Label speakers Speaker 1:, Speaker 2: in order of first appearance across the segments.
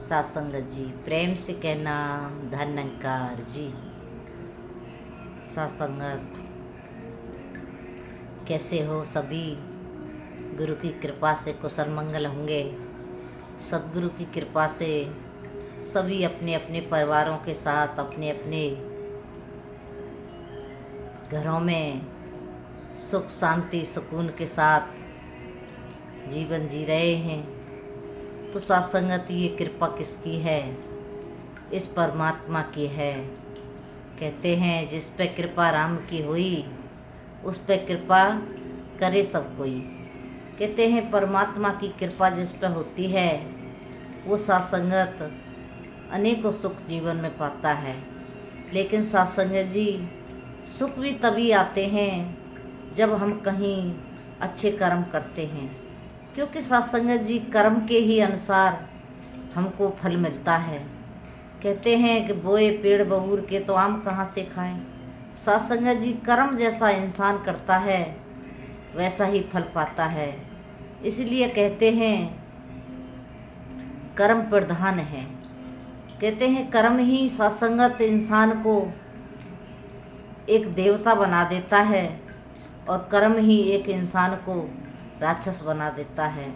Speaker 1: सत्संगत जी, प्रेम से कहना धन्यकार जी। सत्संगत कैसे हो सभी? गुरु की कृपा से कुशल मंगल होंगे। सदगुरु की कृपा से सभी अपने अपने परिवारों के साथ अपने अपने घरों में सुख शांति सुकून के साथ जीवन जी रहे हैं। तो सत्संगत ये कृपा किसकी है? इस परमात्मा की है। कहते हैं जिस पे कृपा राम की हुई उस पे कृपा करे सब कोई। कहते हैं परमात्मा की कृपा जिस पे होती है वो सत्संगत अनेकों सुख जीवन में पाता है। लेकिन सत्संगत जी, सुख भी तभी आते हैं जब हम कहीं अच्छे कर्म करते हैं, क्योंकि सत्संगत जी कर्म के ही अनुसार हमको फल मिलता है। कहते हैं कि बोए पेड़ बबूर के तो आम कहाँ से खाएं। सत्संगत जी कर्म जैसा इंसान करता है वैसा ही फल पाता है। इसलिए कहते हैं कर्म प्रधान है। कहते हैं कर्म ही सत्संगत इंसान को एक देवता बना देता है और कर्म ही एक इंसान को राक्षस बना देता है।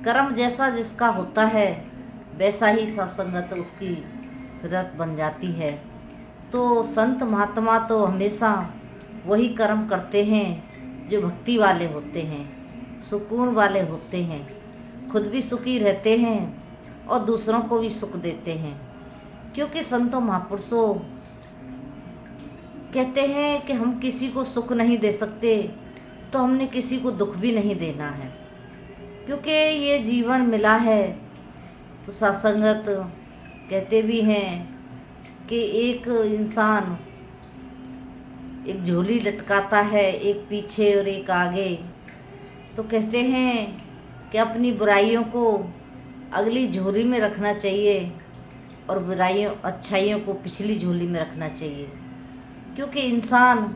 Speaker 1: कर्म जैसा जिसका होता है वैसा ही सत्संगत उसकी रत बन जाती है। तो संत महात्मा तो हमेशा वही कर्म करते हैं जो भक्ति वाले होते हैं, सुकून वाले होते हैं, खुद भी सुखी रहते हैं और दूसरों को भी सुख देते हैं। क्योंकि संतों महापुरुषों कहते हैं कि हम किसी को सुख नहीं दे सकते तो हमने किसी को दुख भी नहीं देना है, क्योंकि ये जीवन मिला है। तो सत्संगत कहते भी हैं कि एक इंसान एक झोली लटकाता है, एक पीछे और एक आगे। तो कहते हैं कि अपनी बुराइयों को अगली झोली में रखना चाहिए और बुराइयों अच्छाइयों को पिछली झोली में रखना चाहिए। क्योंकि इंसान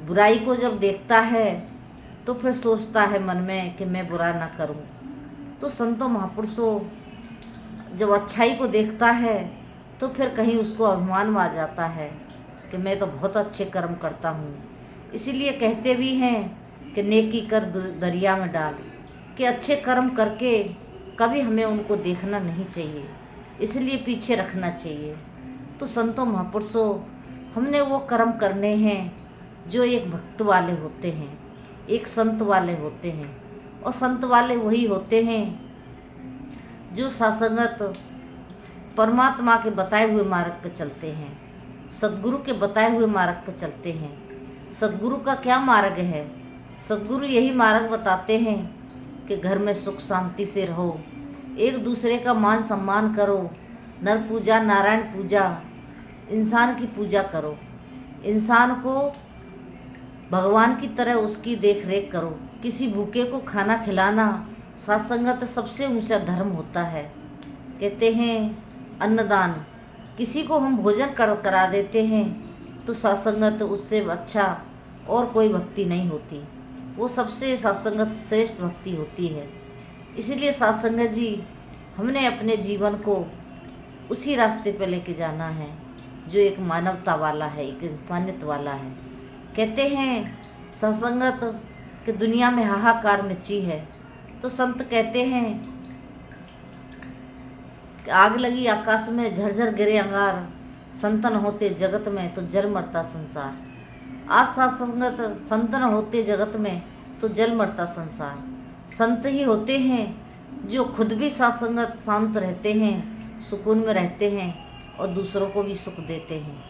Speaker 1: बुराई को जब देखता है तो फिर सोचता है मन में कि मैं बुरा ना करूं। तो संतों महापुरुषों जब अच्छाई को देखता है तो फिर कहीं उसको अभिमान आ जाता है कि मैं तो बहुत अच्छे कर्म करता हूँ। इसीलिए कहते भी हैं कि नेकी कर दरिया में डाल, कि अच्छे कर्म करके कभी हमें उनको देखना नहीं चाहिए, इसलिए पीछे रखना चाहिए। तो संतों महापुरुषों हमने वो कर्म करने हैं जो एक भक्त वाले होते हैं, एक संत वाले होते हैं। और संत वाले वही होते हैं जो सत्संगत परमात्मा के बताए हुए मार्ग पर चलते हैं, सद्गुरु के बताए हुए मार्ग पर चलते हैं। सद्गुरु का क्या मार्ग है? सद्गुरु यही मार्ग बताते हैं कि घर में सुख शांति से रहो, एक दूसरे का मान सम्मान करो, नर पूजा नारायण पूजा, इंसान की पूजा करो, इंसान को भगवान की तरह उसकी देख रेख करो। किसी भूखे को खाना खिलाना सत्संगत सबसे ऊंचा धर्म होता है। कहते हैं अन्नदान, किसी को हम भोजन करा देते हैं तो सत्संगत उससे अच्छा और कोई भक्ति नहीं होती, वो सबसे सत्संगत श्रेष्ठ भक्ति होती है। इसीलिए सत्संगत जी हमने अपने जीवन को उसी रास्ते पर लेके जाना है जो एक मानवता वाला है, एक इंसानियत वाला है। कहते हैं सत्संगत कि दुनिया में हाहाकार मची है, तो संत कहते हैं कि आग लगी आकाश में झरझर गिरे अंगार, संतन होते जगत में तो जल मरता संसार। आज सत्संगत संतन होते जगत में तो जल मरता संसार। संत ही होते हैं जो खुद भी सत्संगत शांत रहते हैं, सुकून में रहते हैं और दूसरों को भी सुख देते हैं।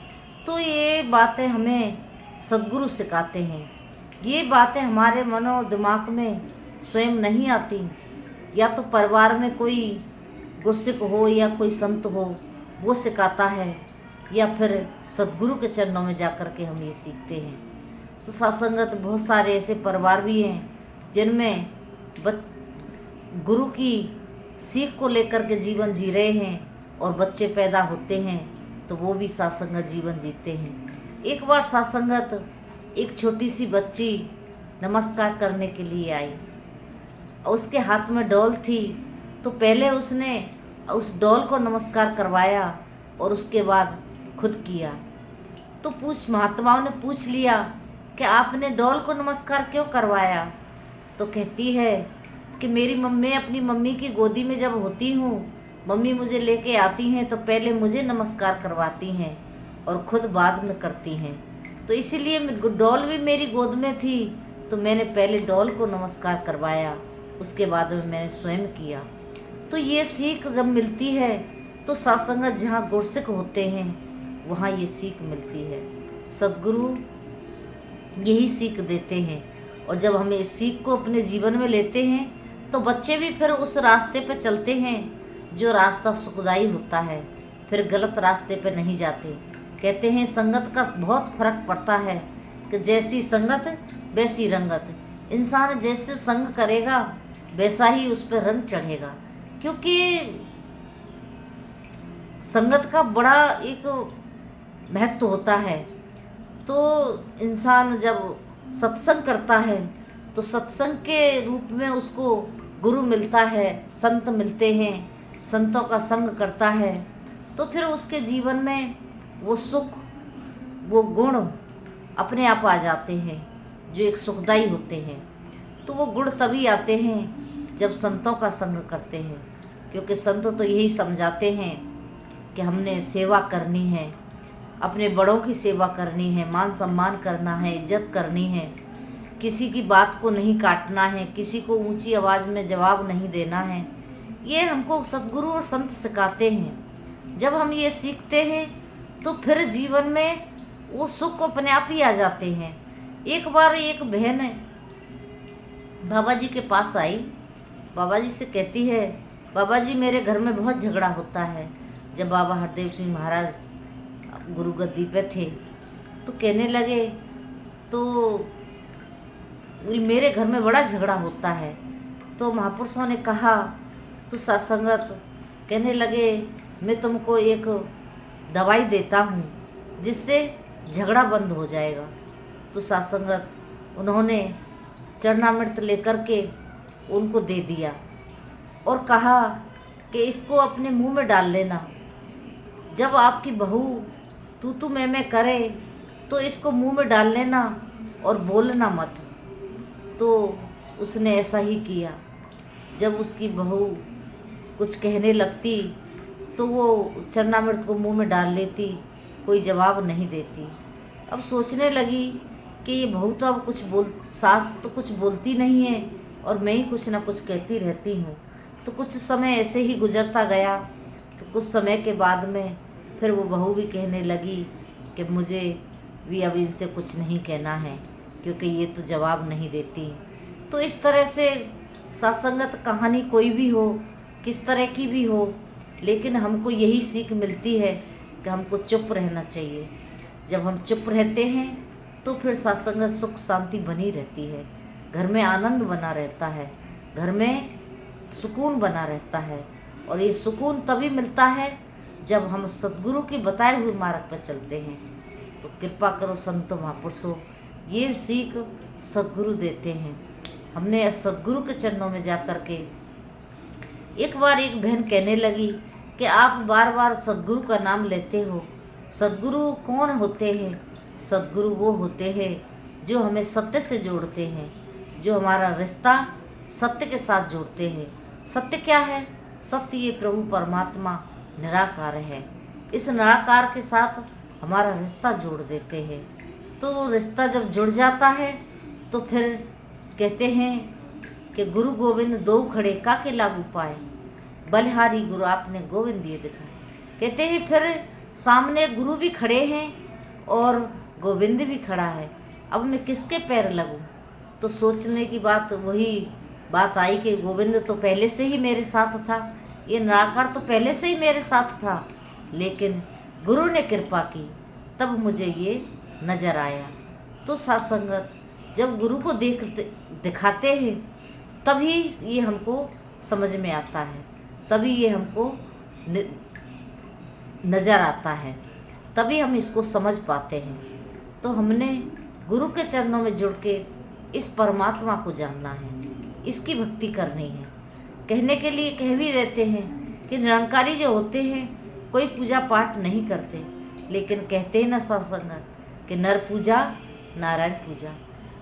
Speaker 1: तो ये बातें हमें सद्गुरु सिखाते हैं। ये बातें हमारे मन और दिमाग में स्वयं नहीं आती, या तो परिवार में कोई गुरसिक हो या कोई संत हो वो सिखाता है, या फिर सद्गुरु के चरणों में जाकर के हम ये सीखते हैं। तो सत्संगत बहुत सारे ऐसे परिवार भी हैं जिनमें गुरु की सीख को लेकर के जीवन जी रहे हैं और बच्चे पैदा होते हैं तो वो भी सत्संगत जीवन जीते हैं। एक बार सत्संगत एक छोटी सी बच्ची नमस्कार करने के लिए आई और उसके हाथ में डॉल थी तो पहले उसने उस डॉल को नमस्कार करवाया और उसके बाद खुद किया। तो महात्माओं ने पूछ लिया कि आपने डॉल को नमस्कार क्यों करवाया? तो कहती है कि मेरी मम्मी, अपनी मम्मी की गोदी में जब होती हूँ, मम्मी मुझे लेके आती हैं तो पहले मुझे नमस्कार करवाती हैं और खुद बाद में करती हैं। तो इसीलिए डॉल भी मेरी गोद में थी, तो मैंने पहले डॉल को नमस्कार करवाया, उसके बाद में मैंने स्वयं किया। तो ये सीख जब मिलती है तो सत्संगत जहाँ गुरसिक होते हैं वहाँ ये सीख मिलती है। सद्गुरु यही सीख देते हैं, और जब हम इस सीख को अपने जीवन में लेते हैं तो बच्चे भी फिर उस रास्ते पर चलते हैं जो रास्ता सुखदायी होता है, फिर गलत रास्ते पर नहीं जाते। कहते हैं संगत का बहुत फर्क पड़ता है कि जैसी संगत वैसी रंगत। इंसान जैसे संग करेगा वैसा ही उस पर रंग चढ़ेगा, क्योंकि संगत का बड़ा एक महत्व होता है। तो इंसान जब सत्संग करता है तो सत्संग के रूप में उसको गुरु मिलता है, संत मिलते हैं, संतों का संग करता है, तो फिर उसके जीवन में वो सुख, वो गुण अपने आप आ जाते हैं जो एक सुखदायी होते हैं। तो वो गुण तभी आते हैं जब संतों का संग करते हैं, क्योंकि संत तो यही समझाते हैं कि हमने सेवा करनी है, अपने बड़ों की सेवा करनी है, मान सम्मान करना है, इज्जत करनी है, किसी की बात को नहीं काटना है, किसी को ऊंची आवाज़ में जवाब नहीं देना है। ये हमको सद्गुरु और संत सिखाते हैं। जब हम ये सीखते हैं तो फिर जीवन में वो सुख अपने आप ही आ जाते हैं। एक बार एक बहन बाबा जी के पास आई, बाबा जी से कहती है, बाबा जी मेरे घर में बहुत झगड़ा होता है। जब बाबा हरदेव सिंह महाराज गुरु गद्दी पे थे तो कहने लगे, तो मेरे घर में बड़ा झगड़ा होता है। तो महापुरुषों ने कहा, तो सत्संगत कहने लगे, मैं तुमको एक दवाई देता हूँ जिससे झगड़ा बंद हो जाएगा। तो सत्संगत उन्होंने चरणामृत लेकर के उनको दे दिया और कहा कि इसको अपने मुंह में डाल लेना। जब आपकी बहू तू मैं करे तो इसको मुंह में डाल लेना और बोलना मत। तो उसने ऐसा ही किया। जब उसकी बहू कुछ कहने लगती तो वो चरणामृत को मुंह में डाल लेती, कोई जवाब नहीं देती। अब सोचने लगी कि ये बहू तो अब सास तो कुछ बोलती नहीं है और मैं ही कुछ ना कुछ कहती रहती हूँ। तो कुछ समय ऐसे ही गुजरता गया कि कुछ समय के बाद में फिर वो बहू भी कहने लगी कि मुझे भी अब इनसे कुछ नहीं कहना है, क्योंकि ये तो जवाब नहीं देती। तो इस तरह से सत्संगत कहानी कोई भी हो, किस तरह की भी हो, लेकिन हमको यही सीख मिलती है कि हमको चुप रहना चाहिए। जब हम चुप रहते हैं तो फिर सत्संगत सुख शांति बनी रहती है, घर में आनंद बना रहता है, घर में सुकून बना रहता है। और ये सुकून तभी मिलता है जब हम सद्गुरु के बताए हुए मार्ग पर चलते हैं। तो कृपा करो संतो महापुरुषों, ये सीख सद्गुरु देते हैं। हमने सद्गुरु के चरणों में जा कर के, एक बार एक बहन कहने लगी कि आप बार बार सद्गुरु का नाम लेते हो, सद्गुरु कौन होते हैं? सद्गुरु वो होते हैं जो हमें सत्य से जोड़ते हैं, जो हमारा रिश्ता सत्य के साथ जोड़ते हैं। सत्य क्या है? सत्य ये प्रभु परमात्मा निराकार है। इस निराकार के साथ हमारा रिश्ता जोड़ देते हैं। तो रिश्ता जब जुड़ जाता है तो फिर कहते हैं कि गुरु गोविंद दो खड़े काके लागू पाए, बलिहारी गुरु आपने गोविंद दिए दिखाए। कहते हैं फिर सामने गुरु भी खड़े हैं और गोविंद भी खड़ा है, अब मैं किसके पैर लगूं? तो सोचने की बात वही बात आई कि गोविंद तो पहले से ही मेरे साथ था, ये निराकार तो पहले से ही मेरे साथ था, लेकिन गुरु ने कृपा की तब मुझे ये नज़र आया। तो सत्संगत जब गुरु को दिखाते हैं तभी ये हमको समझ में आता है, तभी ये हमको नज़र आता है, तभी हम इसको समझ पाते हैं। तो हमने गुरु के चरणों में जुड़ के इस परमात्मा को जानना है, इसकी भक्ति करनी है। कहने के लिए कह भी देते हैं कि निरंकारी जो होते हैं कोई पूजा पाठ नहीं करते, लेकिन कहते हैं ना सत्संगत कि नर पूजा नारायण पूजा,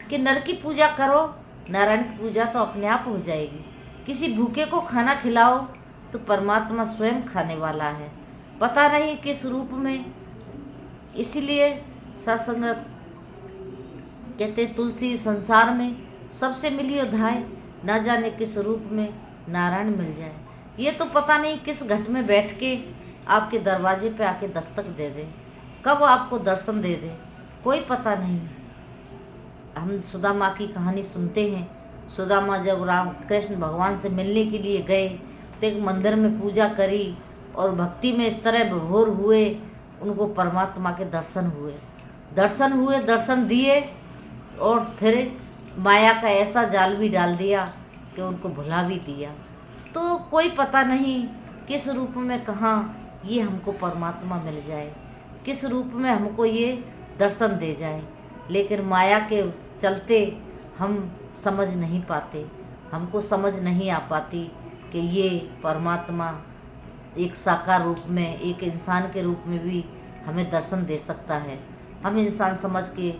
Speaker 1: कि नर की पूजा करो, नारायण की पूजा तो अपने आप हो जाएगी। किसी भूखे को खाना खिलाओ तो परमात्मा स्वयं खाने वाला है, पता नहीं किस रूप में। इसीलिए सत्संगत कहते तुलसी संसार में सबसे मिली उधाय, ना जाने किस रूप में नारायण मिल जाए। ये तो पता नहीं किस घट में बैठ के आपके दरवाजे पे आके दस्तक दे दे, कब आपको दर्शन दे दे, कोई पता नहीं। हम सुदामा की कहानी सुनते हैं। सुदामा जब राम कृष्ण भगवान से मिलने के लिए गए तो एक मंदिर में पूजा करी और भक्ति में इस तरह विभोर हुए, उनको परमात्मा के दर्शन दिए और फिर माया का ऐसा जाल भी डाल दिया कि उनको भुला भी दिया। तो कोई पता नहीं किस रूप में कहाँ ये हमको परमात्मा मिल जाए, किस रूप में हमको ये दर्शन दे जाए, लेकिन माया के चलते हम समझ नहीं पाते, हमको समझ नहीं आ पाती कि ये परमात्मा एक साकार रूप में, एक इंसान के रूप में भी हमें दर्शन दे सकता है। हम इंसान समझ के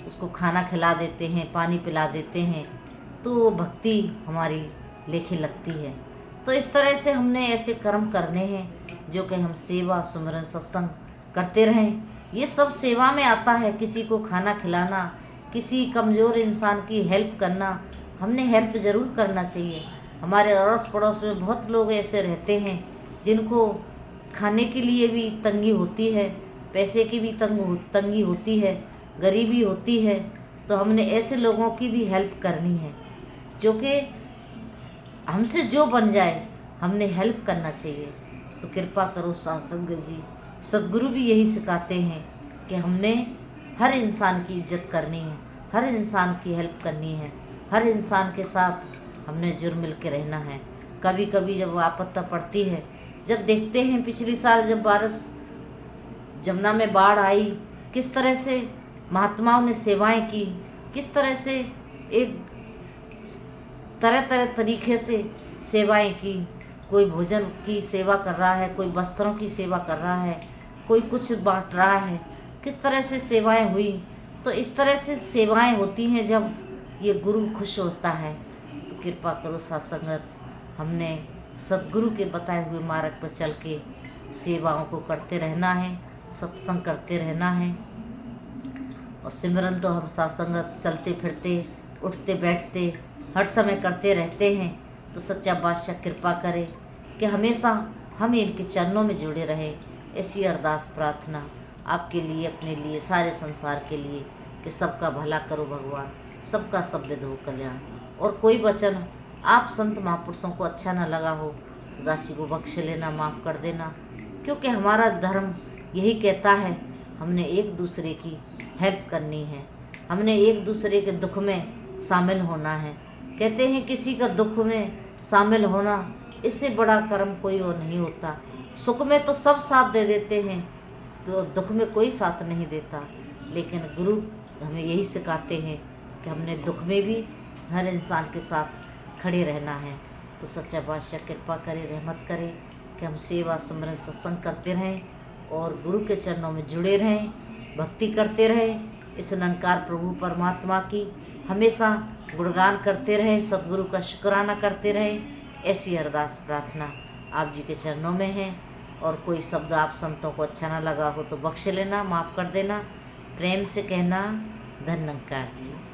Speaker 1: उसको खाना खिला देते हैं, पानी पिला देते हैं, तो वो भक्ति हमारी लेखे लगती है। तो इस तरह से हमने ऐसे कर्म करने हैं जो कि हम सेवा सुमिरन सत्संग करते रहें। ये सब सेवा में आता है, किसी को खाना खिलाना, किसी कमज़ोर इंसान की हेल्प करना। हमने हेल्प ज़रूर करना चाहिए। हमारे अड़ोस पड़ोस में बहुत लोग ऐसे रहते हैं जिनको खाने के लिए भी तंगी होती है, पैसे की भी तंगी होती है, गरीबी होती है। तो हमने ऐसे लोगों की भी हेल्प करनी है, जो कि हमसे जो बन जाए हमने हेल्प करना चाहिए। तो कृपा करो सत्संग जी, सद्गुरु भी यही सिखाते हैं कि हमने हर इंसान की इज्जत करनी है, हर इंसान की हेल्प करनी है, हर इंसान के साथ हमने जुड़ मिल के रहना है। कभी कभी जब आपत्ति पड़ती है, जब देखते हैं पिछली साल जब बारिश जमुना में बाढ़ आई, किस तरह से महात्माओं ने सेवाएं की, किस तरह से एक तरह तरह तरीके से सेवाएं की। कोई भोजन की सेवा कर रहा है, कोई वस्त्रों की सेवा कर रहा है, कोई कुछ बांट रहा है, किस तरह से सेवाएं हुई। तो इस तरह से सेवाएं होती हैं जब ये गुरु खुश होता है। तो कृपा करो सत्संगत, हमने सद्गुरु के बताए हुए मार्ग पर चल के सेवाओं को करते रहना है, सत्संग करते रहना है। और सिमरन तो हम सत्संगत चलते फिरते उठते बैठते हर समय करते रहते हैं। तो सच्चा बादशाह कृपा करे कि हमेशा हम इनके चरणों में जुड़े रहें। ऐसी अरदास प्रार्थना आपके लिए, अपने लिए, सारे संसार के लिए कि सबका भला करो भगवान, सबका सब विध हो कल्याण। और कोई वचन आप संत महापुरुषों को अच्छा न लगा हो तो दासी को बख्श लेना, माफ़ कर देना, क्योंकि हमारा धर्म यही कहता है हमने एक दूसरे की हेल्प करनी है, हमने एक दूसरे के दुख में शामिल होना है। कहते हैं किसी का दुख में शामिल होना, इससे बड़ा कर्म कोई और नहीं होता। सुख में तो सब साथ दे देते हैं, तो दुख में कोई साथ नहीं देता। लेकिन गुरु हमें यही सिखाते हैं कि हमने दुख में भी हर इंसान के साथ खड़े रहना है। तो सच्चा बादशाह कृपा करे, रहमत करे कि हम सेवा सुमिरन सत्संग करते रहें और गुरु के चरणों में जुड़े रहें, भक्ति करते रहें। इस निरंकार प्रभु परमात्मा की हमेशा गुणगान करते रहें, सद्गुरु का शुक्राना करते रहें। ऐसी अरदास प्रार्थना आप जी के चरणों में है। और कोई शब्द आप संतों को अच्छा ना लगा हो तो बख्श लेना, माफ़ कर देना, प्रेम से कहना। धन्यवाद जी।